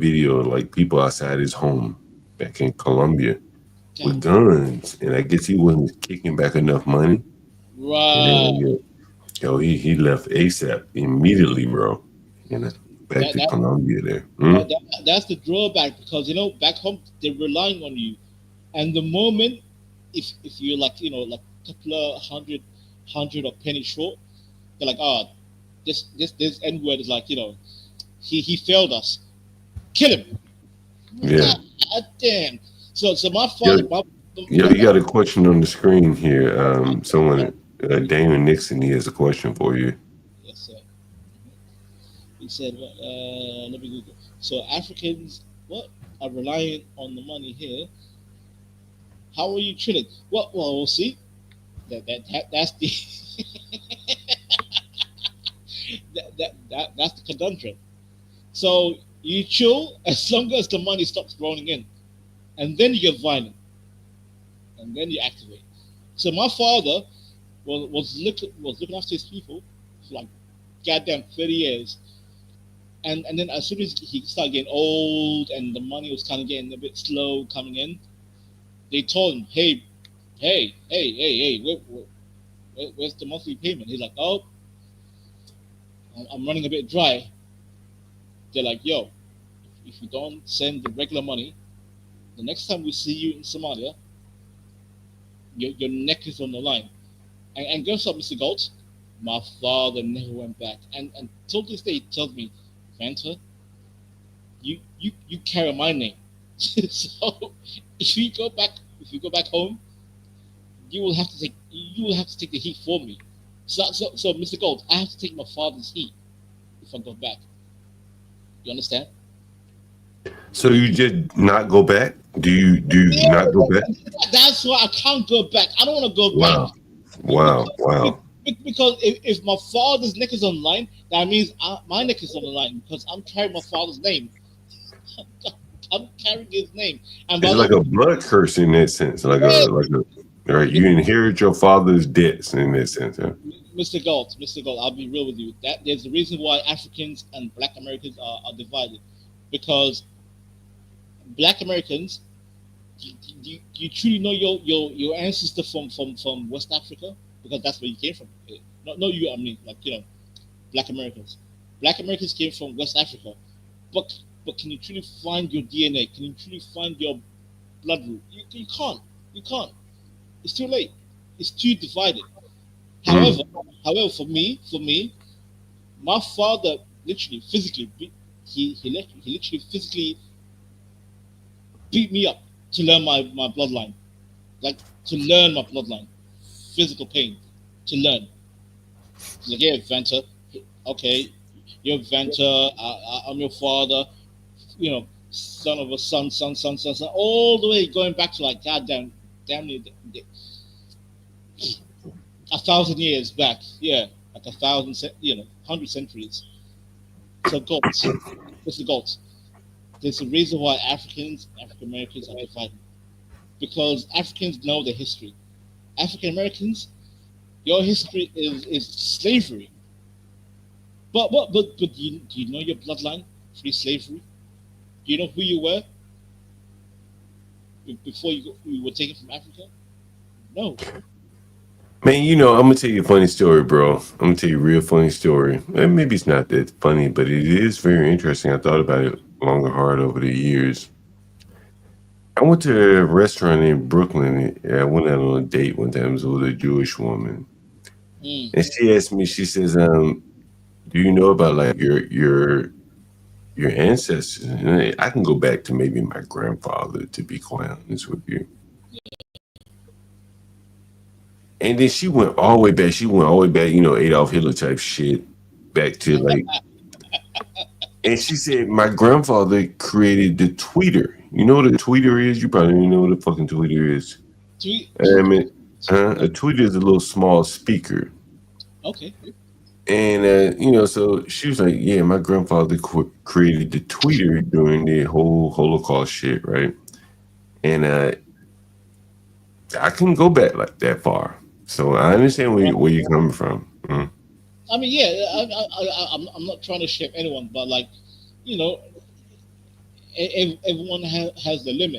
video of like people outside his home back in Colombia with God. guns, and I guess he wasn't kicking back enough money, and then Right. he left ASAP immediately, bro. You know, back That to that, Colombia there. Hmm? that's the drawback because back home they're relying on you, and the moment if you're like like a couple of hundred or penny short, they're like, this N word is like he failed us, kill him. Yeah. God damn. So my Yo, father, you my got a question on the screen here. Someone, Damon Nixon, he has a question for you. yes sir. He said, let me Google. So Africans, what are relying on the money here? How are you chilling? Well, we'll see. That's the that's the conundrum. So you chill as long as the money stops rolling in, and then you get violent, and then you activate. So my father was looking after his people for like goddamn 30 years, and then as soon as he started getting old and the money was kind of getting a bit slow coming in, they told him, hey, where's the monthly payment? He's like, oh, I'm running a bit dry. They're like, yo, if you don't send the regular money, the next time we see you in Somalia, your neck is on the line. And guess what, Mr. Gold? My father never went back. And till this day, he tells me, Fanta, you carry my name. So if you go back home, you will have to take the heat for me. So Mr. Gold, I have to take my father's heat if I go back. You understand? So you just not go back? Do you Yeah, not go back? that's why I can't go back. I don't want to go back Wow, wow, wow. because if my father's neck is on the line, that means my neck is on the line because I'm carrying my father's name. I'm carrying his name, and by It's the like a blood curse in that sense. way, Right? You inherit your father's debts in that sense. Huh? Mr. Gold, I'll be real with you. That there's a reason why Africans and Black Americans are divided, because Black Americans, do you truly know your ancestor from West Africa? Because that's where you came from. No, you. I mean, like Black Americans. Black Americans came from West Africa, but can you truly find your DNA? Can you truly find your blood root? You can't. You can't. It's too late. It's too divided. Mm. However, for me, my father literally physically he literally physically beat me up to learn my bloodline, like to learn my bloodline, physical pain to learn. He's like, yeah, Venter, okay, you're Venter, I'm your father, son of a son, all the way going back to like goddamn, damn near 1,000 years back, yeah, like 100 centuries. So goats, what's the goats? There's a reason why African Americans are divided because Africans know their history. African Americans, your history is slavery. But do you know your bloodline pre slavery? Do you know who you were before you were taken from Africa? No. Man, I'm gonna tell you a funny story, bro. I'm gonna tell you a real funny story. And maybe it's not that funny, but it is very interesting. I thought about it long and hard over the years. I went to a restaurant in Brooklyn. I went out on a date one time. It was with a Jewish woman, Mm. and she asked me. She says, "Do you know about like your ancestors?" And I can go back to maybe my grandfather, to be quite honest with you. And then she went all the way back. She went all the way back, Adolf Hitler type shit, back to like. And she said, "My grandfather created the tweeter. You know what a tweeter is? You probably don't even know what a fucking tweeter is. Tweet. I mean, a tweeter is a little small speaker." Okay. And so she was like, "Yeah, my grandfather created the tweeter during the whole Holocaust shit, right?" And I couldn't go back like that far, so I understand where you're coming from. Mm. I mean, yeah, I'm not trying to shame anyone, but like, you know, everyone has the limit.